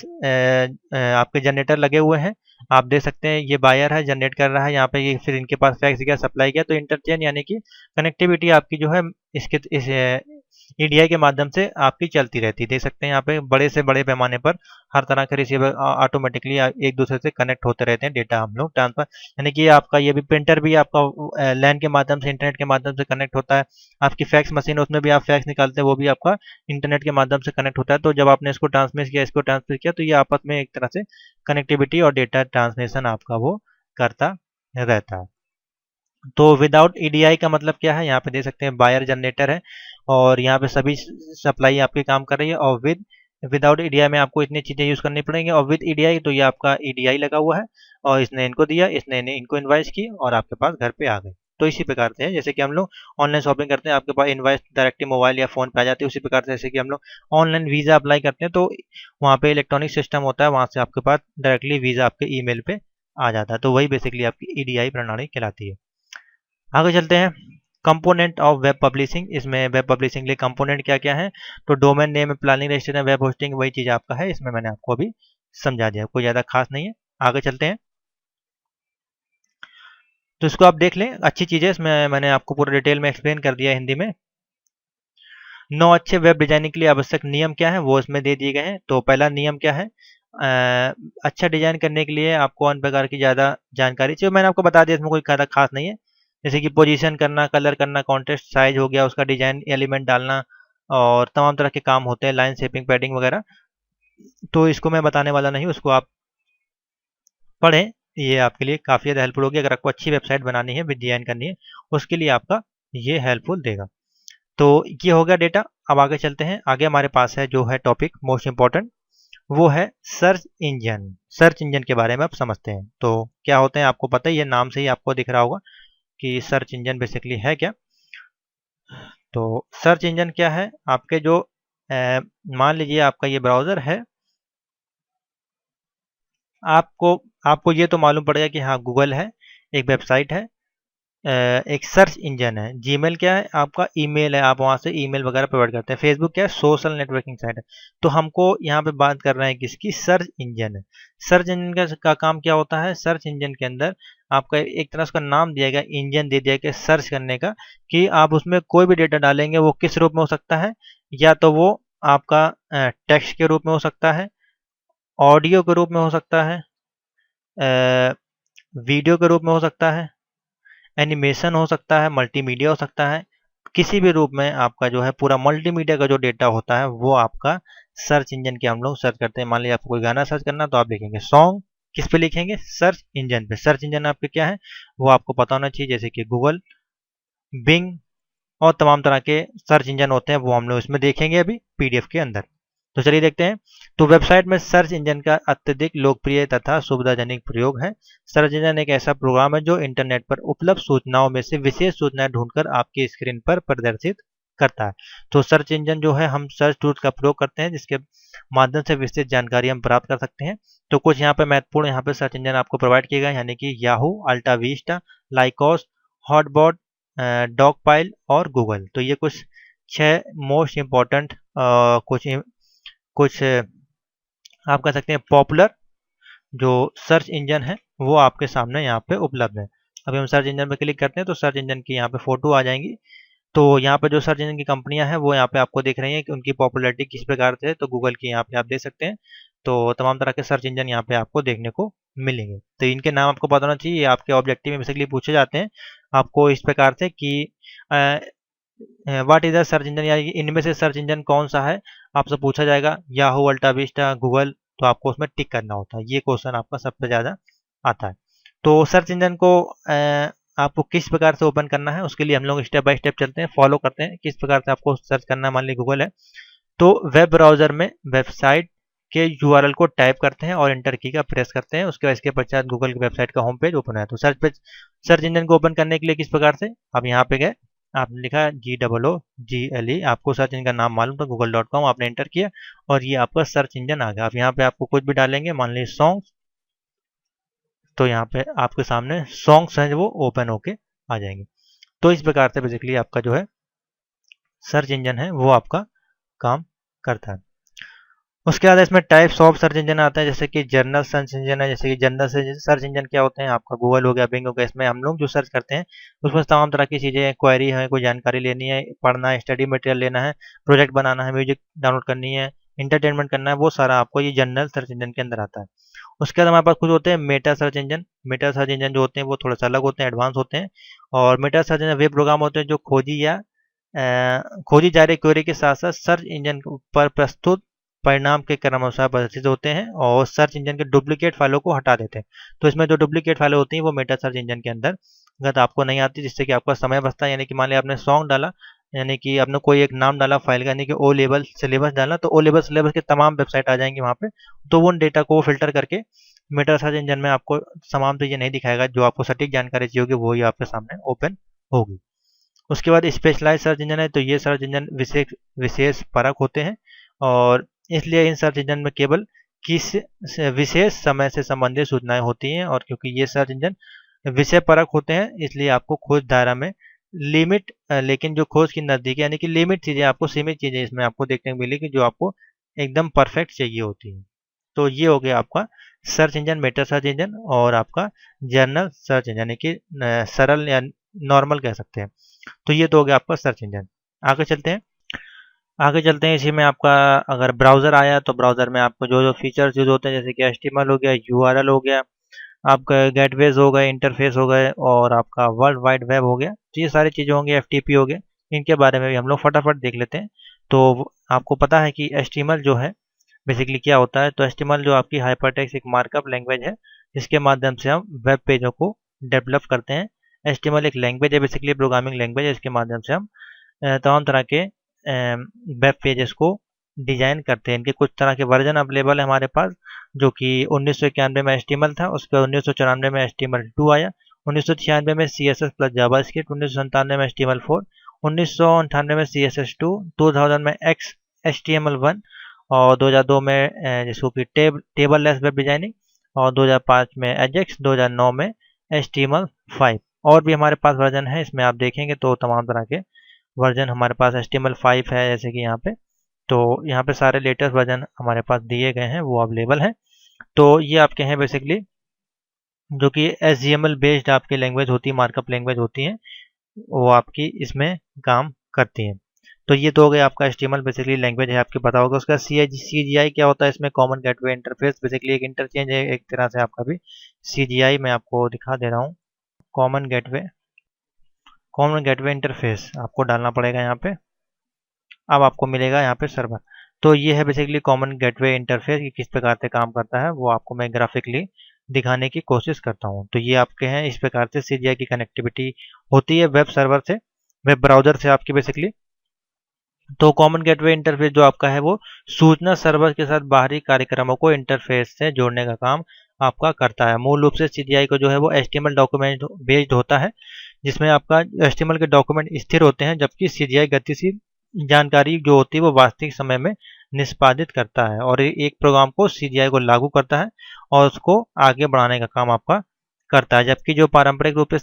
A: आपके जनरेटर लगे हुए हैं, आप देख सकते हैं ये बायर है, जनरेट कर रहा है यहाँ पे, ये फिर इनके पास फैक्स गया, सप्लाई गया। तो इंटरचेंज यानी कि कनेक्टिविटी आपकी जो है इसके इस ईडीआई के माध्यम से आपकी चलती रहती है। देख सकते हैं यहाँ पे बड़े से बड़े पैमाने पर हर तरह के रिसीवर ऑटोमेटिकली एक दूसरे से कनेक्ट होते रहते हैं, डेटा हम लोग ट्रांसफर, यानी कि आपका ये भी प्रिंटर भी आपका लैन के माध्यम से, इंटरनेट के माध्यम से कनेक्ट होता है। आपकी फैक्स मशीन है, उसमें भी आप फैक्स निकालते हैं, वो भी आपका इंटरनेट के माध्यम से कनेक्ट होता है। तो जब आपने इसको ट्रांसमिट किया, इसको ट्रांसफर किया, तो ये आपस में एक तरह से कनेक्टिविटी और डेटा ट्रांसमिशन आपका वो करता रहता है। तो विदाउट ईडीआई का मतलब क्या है, यहाँ पे देख सकते हैं बायर जनरेटर है और यहाँ पे सभी सप्लाई आपकी काम कर रही है। और विदाउट ईडीआई में आपको इतनी चीज़ें यूज़ करनी पड़ेंगी, और विद ईडीआई तो ये आपका ईडीआई लगा हुआ है और इसने इनको दिया, इसने इनको इन्वाइस की और आपके पास घर पे आ गई। तो इसी प्रकार से है जैसे कि हम लोग ऑनलाइन शॉपिंग करते हैं, आपके पास इन्वाइस डायरेक्टली मोबाइल या फ़ोन पे आ जाती है। उसी प्रकार से जैसे कि हम लोग ऑनलाइन वीज़ा अप्लाई करते हैं, तो वहाँ पे इलेक्ट्रॉनिक सिस्टम होता है, वहाँ से आपके पास डायरेक्टली वीज़ा आपके ईमेल पे आ जाता है। तो वही बेसिकली आपकी ईडीआई प्रणाली कहलाती है। आगे चलते हैं, कंपोनेंट ऑफ वेब पब्लिशिंग। इसमें वेब पब्लिशिंग के लिए कंपोनेंट क्या क्या है, तो domain name, planning, registration, web hosting, वही चीज़ आपका है। इसमें मैंने आपको अभी समझा दिया, कोई ज़्यादा खास नहीं है। आगे चलते हैं, तो इसको आप देख लें, अच्छी चीज़ है। इसमें मैंने आपको पूरा डिटेल में एक्सप्लेन कर दिया हिंदी में। 9 अच्छे वेब डिजाइनिंग के लिए आवश्यक नियम क्या है, वो इसमें दे दिए गए हैं। तो पहला नियम क्या है, अच्छा डिजाइन करने के लिए आपको अन्य प्रकार की ज़्यादा जानकारी चाहिए, मैंने आपको बता दिया, इसमें कोई ज़्यादा खास नहीं है। जैसे कि पोजीशन करना, कलर करना, कॉन्टेस्ट साइज हो गया, उसका डिजाइन एलिमेंट डालना और तमाम तरह के काम होते हैं, लाइन शेपिंग, पैडिंग वगैरह। तो इसको मैं बताने वाला नहीं, उसको आप पढ़ें, ये आपके लिए काफ़ी ज़्यादा हेल्पफुल होगी। अगर आपको अच्छी वेबसाइट बनानी है, विद डिजाइन करनी है, उसके लिए आपका ये हेल्पफुल देगा। तो ये हो गया डेटा। अब आगे चलते हैं, आगे हमारे पास है जो है टॉपिक मोस्ट इम्पॉर्टेंट, वो है सर्च इंजन। सर्च इंजन के बारे में आप समझते हैं। तो क्या होते हैं आपको पता ही है, नाम से ही आपको दिख रहा होगा कि सर्च इंजन बेसिकली है क्या। तो सर्च इंजन क्या है, आपके जो मान लीजिए आपका ये ब्राउज़र है, आपको आपको ये तो मालूम पड़ेगा कि हाँ गूगल है, एक वेबसाइट है, एक सर्च इंजन है। जीमेल क्या है, आपका ईमेल है, आप वहाँ से ईमेल वगैरह प्रोवाइड करते हैं। फेसबुक क्या है, सोशल नेटवर्किंग साइट है। तो हमको यहाँ पे बात कर रहे हैं किसकी, सर्च इंजन है। सर्च इंजन का काम क्या होता है, सर्च इंजन के अंदर आपका एक तरह उसका नाम दिया गया, इंजन दे दिया गया सर्च करने का, कि आप उसमें कोई भी डेटा डालेंगे वो किस रूप में हो सकता है, या तो वो आपका टेक्स्ट के रूप में हो सकता है, ऑडियो के रूप में हो सकता है, वीडियो के रूप में हो सकता है, एनिमेशन हो सकता है, मल्टीमीडिया हो सकता है। किसी भी रूप में आपका जो है पूरा मल्टीमीडिया का जो डेटा होता है वो आपका सर्च इंजन के हम लोग सर्च करते हैं। मान लीजिए आपको कोई गाना सर्च करना, तो आप लिखेंगे सॉन्ग, किस पे लिखेंगे, सर्च इंजन पे। सर्च इंजन आपके क्या है, वो आपको पता होना चाहिए, जैसे कि गूगल, बिंग और तमाम तरह के सर्च इंजन होते हैं, वो हम लोग इसमें देखेंगे अभी पीडीएफ के अंदर। तो चलिए देखते हैं। तो वेबसाइट में सर्च इंजन का अत्यधिक लोकप्रिय तथा सुविधाजनक प्रयोग है। सर्च इंजन एक ऐसा प्रोग्राम है जो इंटरनेट पर उपलब्ध सूचनाओं में से विशेष सूचनाएं ढूंढकर आपकी स्क्रीन पर प्रदर्शित करता है। तो सर्च इंजन जो है, हम सर्च टूल्स का प्रयोग करते हैं जिसके माध्यम से विस्तृत जानकारी हम प्राप्त कर सकते हैं। तो कुछ यहाँ पे महत्वपूर्ण यहाँ पे सर्च इंजन आपको प्रोवाइड किए गए, यानी कि याहू, अल्टा वीस्टा, लाइकोस, हॉटबॉट, डॉगपाइल और गूगल। तो ये कुछ 6 मोस्ट इम्पॉर्टेंट कुछ आप कह सकते हैं पॉपुलर जो सर्च इंजन है वो आपके सामने यहाँ पे उपलब्ध है। अभी हम सर्च इंजन पे क्लिक करते हैं तो सर्च इंजन की यहाँ पे फोटो आ जाएंगी। तो यहाँ पे जो सर्च इंजन की कंपनियां हैं वो यहाँ पे आपको दिख रही हैं कि उनकी पॉपुलैरिटी किस प्रकार से है। तो गूगल की यहाँ पे आप देख सकते हैं। तो तमाम तरह के सर्च इंजन यहाँ पे आपको देखने को मिलेंगे। तो इनके नाम आपको पता होना चाहिए, ये आपके ऑब्जेक्टिव में बेसिकली पूछे जाते हैं आपको इस प्रकार से कि what is the search engine, यानी इनमें से सर्च इंजन कौन सा है, आपसे पूछा जाएगा। याहू, अल्टा विस्टा, गूगल, तो आपको उसमें टिक करना होता है। ये क्वेश्चन आपका सबसे ज़्यादा आता है। तो सर्च इंजन को आपको किस प्रकार से ओपन करना है, उसके लिए हम लोग स्टेप बाय स्टेप चलते हैं, फॉलो करते हैं किस प्रकार से आपको सर्च करना है। मान लीजिए गूगल है, तो वेब ब्राउजर में वेबसाइट के यूआरएल को टाइप करते हैं और इंटर की का प्रेस करते हैं। उसके बाद इसके पश्चात गूगल की वेबसाइट का होम पेज ओपन है। तो सर्च इंजन को ओपन करने के लिए किस प्रकार से, आप यहाँ पे गए, आपने लिखा GOOGLE, आपको सर्च इंजन का नाम मालूम था google.com, आपने एंटर किया और ये आपका सर्च इंजन आ गया। आप यहाँ पे आपको कुछ भी डालेंगे, मान लीजिए सॉन्ग्स, तो यहाँ पे आपके सामने सॉन्ग्स हैं जो वो ओपन होके आ जाएंगे। तो इस प्रकार से बेसिकली आपका जो है सर्च इंजन है वो आपका काम करता है। उसके बाद इसमें टाइप्स ऑफ सर्च इंजन आता है, जैसे कि जनरल सर्च इंजन है। जैसे कि जनरल सर्च इंजन क्या होते हैं, आपका गूगल हो गया, बिंग हो गया। इसमें हम लोग जो सर्च करते हैं उसमें तमाम तरह की चीज़ें, क्वेरी है, कोई जानकारी लेनी है, पढ़ना है, स्टडी मटेरियल लेना है, प्रोजेक्ट बनाना है, म्यूजिक डाउनलोड करनी है, इंटरटेनमेंट करना है, वो सारा आपको ये जनरल सर्च इंजन के अंदर आता है। उसके बाद हमारे पास कुछ होते हैं Meta search engine. Meta search engine जो होते हैं वो थोड़ा सा अलग होते हैं, एडवांस होते हैं। और मेटा सर्च इंजन वे प्रोग्राम होते हैं जो खोजी जा रही क्वेरी के साथ साथ सर्च इंजन पर प्रस्तुत परिणाम के क्रमानुसार प्रदर्शित होते हैं और सर्च इंजन के डुप्लीकेट फाइलों को हटा देते हैं। तो इसमें जो डुप्लीकेट फाइलें होती हैं वो मेटा सर्च इंजन के अंदर अगर आपको नहीं आती, जिससे कि आपका समय बचता है। यानी कि मान लिया आपने सॉन्ग डाला, यानी कि आपने कोई एक नाम डाला फाइल का, यानी कि ओ लेवल सिलेबस डाला, तो ओ लेवल सिलेबस के तमाम वेबसाइट आ जाएंगी वहाँ पे। तो वो डेटा को फिल्टर करके मेटा सर्च इंजन में आपको तमाम चीज़ें नहीं दिखाएगा, जो आपको सटीक जानकारी चाहिए होगी वही आपके सामने ओपन होगी। उसके बाद स्पेशलाइज सर्च इंजन है। तो ये सर्च इंजन विशेष विशेष परक होते हैं और इसलिए इन सर्च इंजन में केवल किस विशेष समय से संबंधित सूचनाएं होती हैं। और क्योंकि ये सर्च इंजन विषय परक होते हैं इसलिए आपको खोज दायरा में लिमिट, लेकिन जो खोज की नज़दीक यानी कि लिमिट चीज़ें, आपको सीमित चीज़ें इसमें आपको देखने को मिलेगी जो आपको एकदम परफेक्ट चाहिए होती है। तो ये हो गया आपका search engine, Meta search engine और आपका जर्नल सर्च इंजन, यानी कि सरल या नॉर्मल कह सकते हैं। तो ये तो हो गया आपका सर्च इंजन। आगे चलते हैं। आगे चलते हैं इसी में आपका अगर ब्राउज़र आया तो ब्राउज़र में आपको जो जो फीचर्स यूज होते हैं, जैसे कि HTML हो गया, URL हो गया, आपका गेटवेज हो गए, इंटरफेस हो गए और आपका वर्ल्ड वाइड वेब हो गया। तो ये सारी चीज़ें होंगी, FTP हो गए। इनके बारे में भी हम लोग फटाफट देख लेते हैं। तो आपको पता है कि HTML जो है बेसिकली क्या होता है। तो HTML जो आपकी हाइपरटेक्स्ट एक मार्कअप लैंग्वेज है, जिसके माध्यम से हम वेब पेजों को डेवलप करते हैं। HTML एक लैंग्वेज है, बेसिकली प्रोग्रामिंग लैंग्वेज है, इसके माध्यम से हम तमाम तरह के वेब पेजेस को डिजाइन करते हैं। इनके कुछ तरह के वर्जन अवेलेबल है हमारे पास, जो कि 1991 में HTML था, उसके बाद 1994 में HTML2 आया, 1996 में CSS प्लस जावास्क्रिप्ट, 1997 में HTML4, 1998 में CSS2, 2000 में HTML1 और 2002 में जिसको कि टेबल लेस वेब डिजाइनिंग और 2005 में एजेक्स, 2009 में HTML5। और भी हमारे पास वर्जन है, इसमें आप देखेंगे तो तमाम तरह के वर्जन हमारे पास HTML5 है, जैसे कि यहाँ पे। तो यहाँ पे सारे लेटेस्ट वर्जन हमारे पास दिए गए हैं, वो अवेलेबल हैं। तो ये आपके हैं बेसिकली जो कि HTML बेस्ड आपकी लैंग्वेज होती है, मार्कअप लैंग्वेज होती हैं, वो आपकी इसमें काम करती हैं। तो ये तो हो गया आपका HTML बेसिकली लैंग्वेज है, आपको पता होगा। उसका CGI क्या होता है, इसमें कॉमन गेटवे इंटरफेस, बेसिकली एक इंटरचेंज है एक तरह से आपका भी। CGI मैं आपको दिखा दे रहा हूँ। Common gateway, common gateway interface आपको डालना पड़ेगा यहाँ पे। अब आपको मिलेगा यहाँ पे सर्वर। तो ये है बेसिकली कॉमन गेटवे इंटरफेस, ये किस प्रकार से काम करता है वो आपको मैं ग्राफिकली दिखाने की कोशिश करता हूँ। तो ये आपके हैं, इस प्रकार से CGI की कनेक्टिविटी होती है वेब सर्वर से, वेब ब्राउजर से आपकी बेसिकली। तो कॉमन गेटवे इंटरफेस जो आपका है वो सूचना सर्वर के साथ बाहरी कार्यक्रमों को इंटरफेस से जोड़ने का काम आपका करता है। मूल रूप से CGI को जो है वो HTML डॉक्यूमेंट बेस्ड होता है, जिसमें आपका HTML के डॉक्यूमेंट स्थिर होते हैं, जबकि CGI गतिशील जानकारी जो होती है वो वास्तविक समय में निष्पादित करता है और एक प्रोग्राम को CGI को लागू करता है और उसको आगे बढ़ाने का काम आपका करता है। जबकि जो पारंपरिक रूप से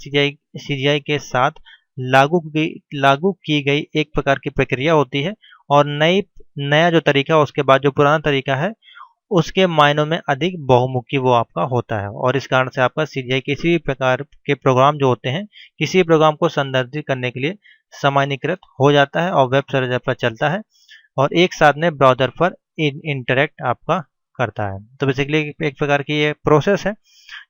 A: CGI के साथ लागू की गई एक प्रकार की प्रक्रिया होती है और नया जो तरीका है उसके बाद जो पुराना तरीका है उसके मायनों में अधिक बहुमुखी वो आपका होता है। और इस कारण से आपका CGI किसी भी प्रकार के प्रोग्राम जो होते हैं, किसी भी प्रोग्राम को संदर्भित करने के लिए सामान्यीकृत हो जाता है और वेब सर्वर पर चलता है और एक साथ में ब्राउज़र पर इंटरेक्ट आपका करता है। तो बेसिकली एक प्रकार की ये प्रोसेस है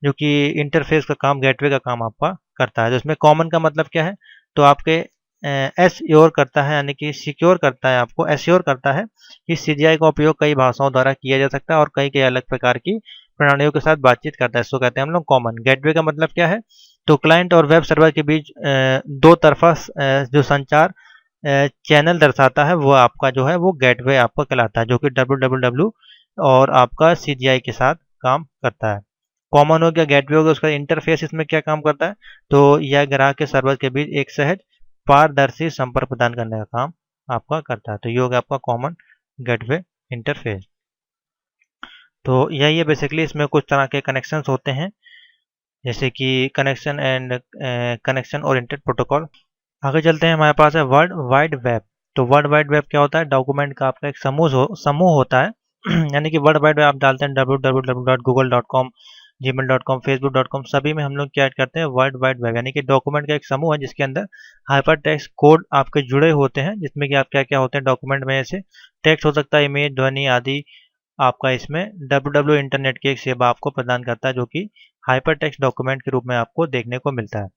A: जो कि इंटरफेस का काम, गेटवे का काम आपका करता है। तो इसमें कॉमन का मतलब क्या है, तो आपके एश्योर करता है, यानी कि सिक्योर करता है, आपको एश्योर करता है कि CGI का उपयोग कई भाषाओं द्वारा किया जा सकता है और कई कई अलग प्रकार की प्रणालियों के साथ बातचीत करता है। इसको कहते हैं हम लोग कॉमन। गेटवे का मतलब क्या है, तो क्लाइंट और वेब सर्वर के बीच दो तरफा जो संचार चैनल दर्शाता है वो आपका जो है वो गेटवे आपका कहलाता है, जो कि www और आपका CGI के साथ काम करता है। कॉमन हो गया, गेटवे हो गया। उसका इंटरफेस इसमें क्या काम करता है, तो यह ग्राहक के सर्वर के बीच एक सहज पारदर्शी संपर्क प्रदान करने का काम आपका करता है। तो ये हो गया आपका कॉमन गेटवे इंटरफेस। तो यही है बेसिकली, इसमें कुछ तरह के कनेक्शंस होते हैं, जैसे कि कनेक्शन ओरिएंटेड प्रोटोकॉल। आगे चलते हैं, हमारे पास है वर्ल्ड वाइड वेब। तो वर्ल्ड वाइड वेब क्या होता है, डॉक्यूमेंट का आपका एक समूह होता है यानी कि वर्ल्ड वाइड वेब आप डालते हैं www.google.com, gmail.com, facebook.com, सभी में हम लोग क्या ऐड करते हैं वर्ल्ड वाइड वेब, यानी कि डॉक्यूमेंट का एक समूह है जिसके अंदर हाइपर टेक्स्ट कोड आपके जुड़े होते हैं, जिसमें कि आप क्या क्या होते हैं डॉक्यूमेंट में, ऐसे टेक्स्ट हो सकता है, इमेज, ध्वनि आदि। आपका इसमें डब्ल्यू इंटरनेट की एक सेवा आपको प्रदान करता है जो कि हाइपर टेक्स्ट डॉक्यूमेंट के रूप में आपको देखने को मिलता है।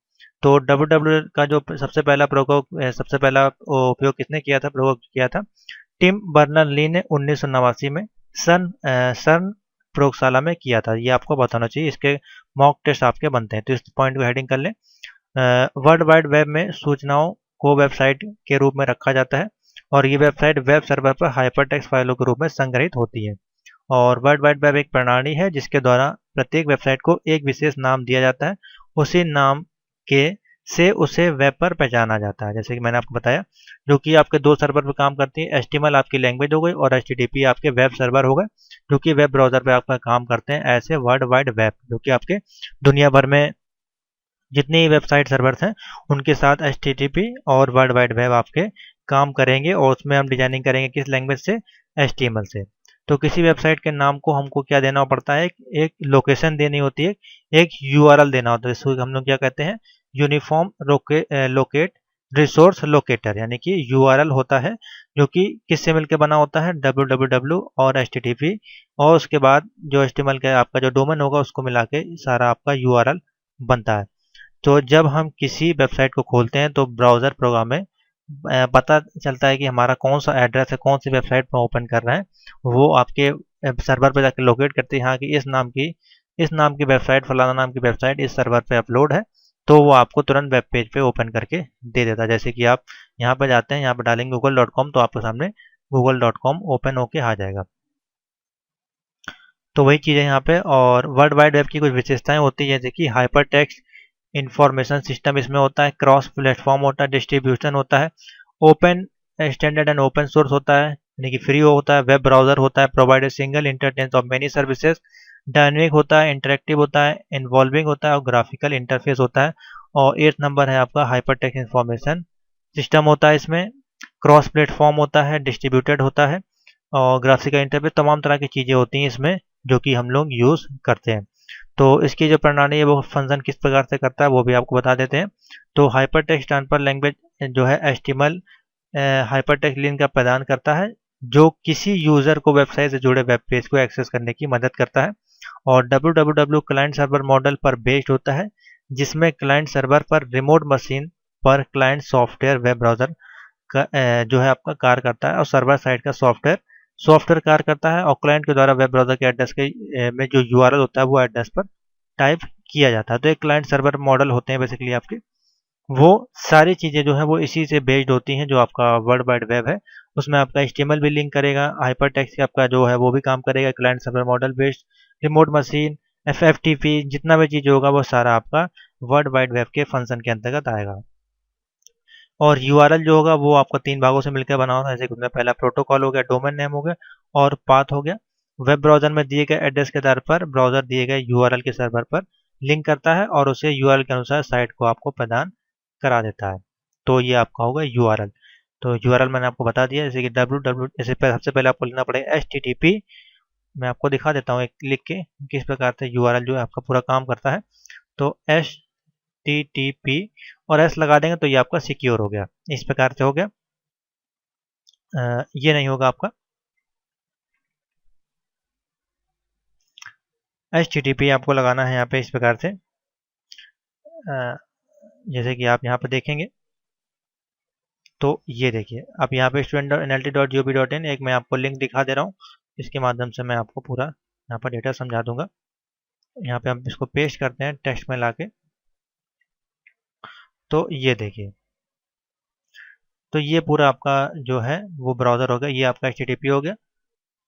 A: तो डब्ल्यू का जो सबसे पहला उपयोग किसने किया था, प्रयोग किया था, टिम बर्नर ली ने 1989 में सन प्रयोगशाला में किया था। ये आपको बताना चाहिए, इसके मॉक टेस्ट आपके बनते हैं, तो इस पॉइंट को हेडिंग कर लें। वर्ल्ड वाइड वेब में सूचनाओं को वेबसाइट के रूप में रखा जाता है और ये वेबसाइट वेब सर्वर पर हाइपरटेक्स्ट फाइलों के रूप में संग्रहित होती है। और वर्ल्ड वाइड वेब एक प्रणाली है जिसके द्वारा प्रत्येक वेबसाइट को एक विशेष नाम दिया जाता है, उसी नाम के से उसे वेब पर पहचाना जाता है। जैसे कि मैंने आपको बताया, जो कि आपके दो सर्वर पर काम करती है, HTML आपकी लैंग्वेज हो गई और HTTP आपके वेब सर्वर हो गए, जो कि वेब ब्राउजर पे आपका काम करते हैं। ऐसे वर्ल्ड वाइड वेब जो कि आपके दुनिया भर में जितनी वेबसाइट सर्वर्स हैं उनके साथ HTTP और वर्ल्ड वाइड वेब आपके काम करेंगे, और उसमें हम डिजाइनिंग करेंगे किस लैंग्वेज से, HTML से। तो किसी वेबसाइट के नाम को हमको क्या देना पड़ता है, एक लोकेशन देनी होती है, एक URL देना होता है, इसको हम लोग क्या कहते हैं, यूनिफॉर्म लोकेट रिसोर्स लोकेटर, यानी कि URL होता है जो कि किससे मिलकर बना होता है, www और HTTP, और उसके बाद जो HTML का आपका जो डोमेन होगा उसको मिला के सारा आपका URL बनता है। तो जब हम किसी वेबसाइट को खोलते हैं तो ब्राउज़र प्रोग्राम में पता चलता है कि हमारा कौन सा एड्रेस है, कौन सी वेबसाइट पर ओपन कर रहे हैं, वो आपके सर्वर पर जाकर लोकेट करते हैं, हाँ कि इस नाम की वेबसाइट, फलाना नाम की वेबसाइट इस सर्वर पे अपलोड है, तो वो आपको तुरंत वेब पेज पे ओपन करके दे देता है। जैसे कि आप यहाँ पर जाते हैं, यहाँ पर डालेंगे google.com, तो आपके सामने google.com ओपन होके आ जाएगा। तो वही चीज़ है यहाँ पे। और वर्ल्ड वाइड वेब की कुछ विशेषताएं होती है, जैसे कि हाइपर टेक्स्ट इंफॉर्मेशन सिस्टम इसमें होता है, क्रॉस प्लेटफॉर्म होता है, डिस्ट्रीब्यूशन होता है, open standard and open source होता है, यानी कि फ्री होता है, वेब ब्राउजर होता है, provide single instance of many services, dynamic होता है, इंटरेक्टिव होता है, इन्वॉल्विंग होता है और ग्राफिकल इंटरफेस होता है। और 8 नंबर है आपका हाइपर टेक्स्ट इंफॉर्मेशन सिस्टम होता है, इसमें क्रॉस प्लेटफॉर्म होता है, डिस्ट्रीब्यूटेड होता है और ग्राफिकल इंटरफेस, तमाम तरह की चीज़ें होती हैं इसमें जो कि हम लोग यूज़ करते हैं। तो इसकी जो प्रणाली है वो फंक्शन किस प्रकार से करता है वो भी आपको बता देते हैं। तो हाइपर टेक्स्ट ट्रांसफर लैंग्वेज जो है HTML हाइपर टेक्स्ट लिंक का प्रदान करता है, जो किसी यूज़र को वेबसाइट से जुड़े वेब पेज को एक्सेस करने की मदद करता है। और www क्लाइंट सर्वर मॉडल पर बेस्ड होता है, जिसमें क्लाइंट सर्वर पर रिमोट मशीन पर क्लाइंट सॉफ्टवेयर वेब ब्राउज़र का जो है आपका कार्य करता है, और सर्वर साइड का सॉफ्टवेयर कार्य करता है, और क्लाइंट के द्वारा वेब ब्राउज़र के एड्रेस के में जो URL होता है वो एड्रेस पर टाइप किया जाता है। तो एक क्लाइंट सर्वर मॉडल होते हैं बेसिकली आपके, वो सारी चीज़ें जो है वो इसी से बेस्ड होती हैं। जो आपका वर्ल्ड वाइड वेब है उसमें आपका HTML भी लिंक करेगा, हाइपर टेक्स्ट आपका जो है वो भी काम करेगा, client server model based, remote machine, FFTP, जितना भी चीज़ होगा वो सारा आपका वर्ल्ड वाइड वेब के फंक्शन के अंतर्गत आएगा। और URL जो होगा वो आपका 3 भागों से मिलकर बना होगा, जैसे कि उसमें पहला प्रोटोकॉल हो गया, डोमेन नेम हो गया और पाथ हो गया। वेब ब्राउज़र में दिए गए एड्रेस के आधार पर ब्राउज़र दिए गए URL के सर्वर पर लिंक करता है और उसे URL के अनुसार साइट को आपको प्रदान करा देता है। तो ये आपका होगा URL। तो URL मैंने आपको बता दिया, जैसे कि जैसे सबसे पहले आपको लिखना पड़ेगा HTTP। मैं आपको दिखा देता हूँ एक लिख के किस प्रकार से URL जो है आपका पूरा काम करता है। तो HTTP और S लगा देंगे तो ये आपका सिक्योर हो गया, इस प्रकार से हो गया। ये नहीं होगा आपका HTTP, आपको लगाना है यहाँ पे इस प्रकार से, जैसे कि आप यहाँ पे देखेंगे। तो ये देखिए अब यहाँ पे student.nlt.gov.in एक मैं आपको लिंक दिखा दे रहा हूँ, इसके माध्यम से मैं आपको पूरा यहाँ पर डेटा समझा दूंगा। यहाँ पे हम इसको पेस्ट करते हैं टेक्स्ट में लाके। तो ये देखिए, तो ये पूरा आपका जो है वो ब्राउज़र हो गया, ये आपका HTTP हो गया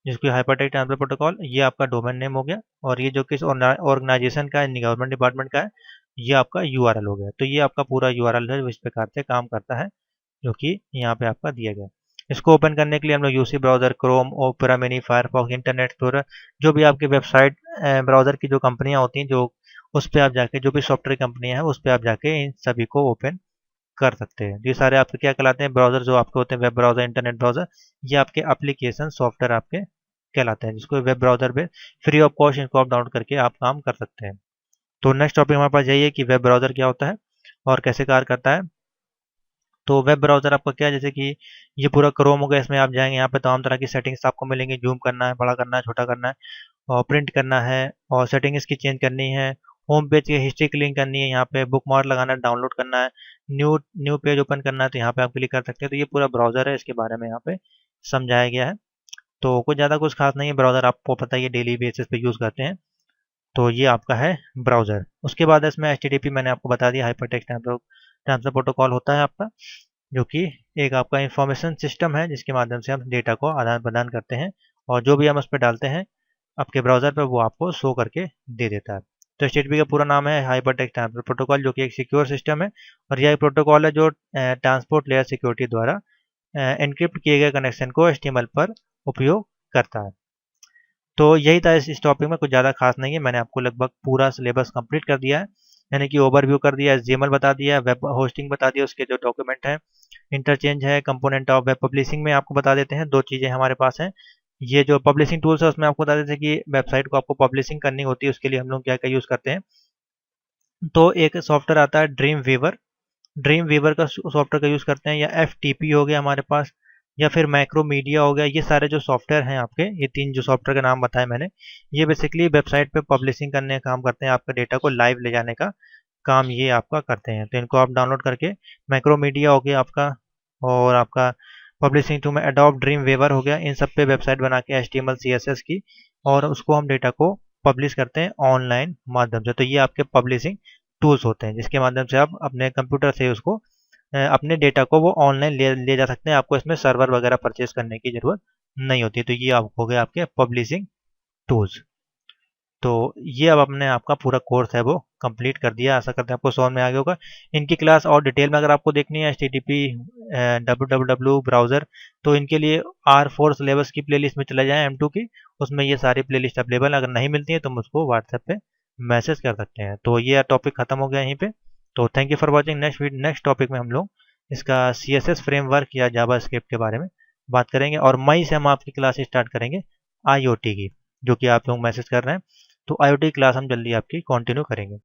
A: जिसकी हाइपरटेक्स्ट ट्रांसफर प्रोटोकॉल, ये आपका डोमेन नेम हो गया, और ये जो किस ऑर्गेनाइजेशन का है, गवर्नमेंट डिपार्टमेंट का है, ये आपका URL हो गया। तो ये आपका पूरा URL है जो इस प्रकार से काम करता है, जो कि यहाँ पे आपका दिया गया। इसको ओपन करने के लिए हम लोग UC browser, Chrome, opera mini, Firefox, internet explorer, जो भी आपकी वेबसाइट ब्राउज़र की जो कंपनियाँ होती हैं, जो उस पर आप जाके, जो भी सॉफ्टवेयर कंपनियाँ हैं उस पर आप जाके इन सभी को ओपन कर सकते हैं। ये सारे आपके क्या कहलाते हैं, ब्राउज़र जो आपके होते हैं, वेब ब्राउज़र, इंटरनेट ब्राउज़र, ये आपके एप्लीकेशन सॉफ्टवेयर आपके कहलाते हैं, जिसको वेब ब्राउज़र पे फ्री ऑफ कॉस्ट इनको आप डाउनलोड करके आप काम कर सकते हैं। तो नेक्स्ट टॉपिक हमारे पास यही है कि वेब ब्राउज़र क्या होता है और कैसे कार्य करता है। तो वेब ब्राउज़र आपका क्या है, जैसे कि ये पूरा क्रोम हो गया, इसमें आप जाएंगे, यहाँ पे तमाम तरह की सेटिंग्स आपको मिलेंगी। जूम करना है, बड़ा करना है, छोटा करना है, और प्रिंट करना है, और सेटिंग्स की चेंज करनी है, होम पेज की हिस्ट्री क्लीन करनी है, यहाँ पे बुक मार्क लगाना है, डाउनलोड करना है, न्यू न्यू पेज ओपन करना है, तो यहाँ पे आप क्लिक कर सकते हैं। तो ये पूरा ब्राउज़र है, इसके बारे में यहाँ पे समझाया गया है। तो कुछ ज़्यादा कुछ खास नहीं है, ब्राउज़र आपको पता ही है, डेली बेसिस पे यूज़ करते हैं। तो ये आपका है ब्राउज़र। उसके बाद इसमें HTTP मैंने आपको बता दिया, हाइपर टेक्स्ट ट्रांसफर प्रोटोकॉल होता है आपका, जो कि एक आपका इंफॉर्मेशन सिस्टम है, जिसके माध्यम से हम डेटा को आदान प्रदान करते हैं, और जो भी हम उस पर डालते हैं आपके ब्राउज़र पर, वो आपको शो करके दे देता है। तो HTTP का पूरा नाम है हाइपर टेक्स्ट ट्रांसफर प्रोटोकॉल, जो कि एक सिक्योर सिस्टम है, और यह एक प्रोटोकॉल है जो ट्रांसपोर्ट लेयर सिक्योरिटी द्वारा एनक्रिप्ट किए गए कनेक्शन को HTML पर उपयोग करता है। तो यही था इस टॉपिक में, कुछ ज़्यादा खास नहीं है। मैंने आपको लगभग पूरा सिलेबस कंप्लीट कर दिया है, यानी कि ओवरव्यू कर दिया, HTML बता दिया, वेब होस्टिंग बता दिया, उसके जो डॉक्यूमेंट हैं, इंटरचेंज है, कंपोनेंट ऑफ वेब पब्लिशिंग में आपको बता देते हैं। दो चीज़ें हमारे पास हैं, ये जो पब्लिशिंग टूल्स है उसमें आपको बता देते हैं कि वेबसाइट को आपको पब्लिशिंग करनी होती है, उसके लिए हम लोग क्या क्या यूज़ करते हैं। तो एक सॉफ्टवेयर आता है ड्रीम वीवर का सॉफ्टवेयर का यूज़ करते हैं, या FTP हो गया हमारे पास, या फिर मैक्रोमीडिया हो गया। ये सारे जो सॉफ्टवेयर हैं आपके, ये 3 जो सॉफ्टवेयर का नाम बताए मैंने, ये बेसिकली वेबसाइट पे पब्लिशिंग करने का काम करते हैं, आपके डेटा को लाइव ले जाने का काम ये आपका करते हैं। तो इनको आप डाउनलोड करके, मैक्रोमीडिया हो गया आपका, और आपका पब्लिशिंग टू में एडोब ड्रीम वेवर हो गया, इन सब पे वेबसाइट बना के HTML CSS की, और उसको हम डेटा को पब्लिश करते हैं ऑनलाइन माध्यम से। तो ये आपके पब्लिशिंग टूल्स होते हैं, जिसके माध्यम से आप अपने कंप्यूटर से उसको अपने डेटा को वो ऑनलाइन ले जा सकते हैं। आपको इसमें सर्वर वगैरह परचेज करने की ज़रूरत नहीं होती। तो ये आप हो गए आपके पब्लिशिंग टूल्स। तो ये अब आपने आपका पूरा कोर्स है वो कंप्लीट कर दिया। आशा करते हैं आपको समझ में आ गया होगा। इनकी क्लास और डिटेल में अगर आपको देखनी है, HTTP www ब्राउज़र, तो इनके लिए R4 सिलेबस की प्लेलिस्ट में चले जाएं, M2 की, उसमें ये सारी प्लेलिस्ट अवेलेबल है। अगर नहीं मिलती है तो मुझको व्हाट्सएप पे मैसेज कर सकते हैं। तो ये टॉपिक खत्म हो गया यहीं पे। तो thank you for watching. Next topic में हम लोग इसका CSS फ्रेमवर्क या जावास्क्रिप्ट के बारे में बात करेंगे, और मई से हम आपकी क्लास स्टार्ट करेंगे IoT की, जो कि आप लोग मैसेज कर रहे हैं। तो IoT क्लास हम जल्दी आपकी कंटिन्यू करेंगे।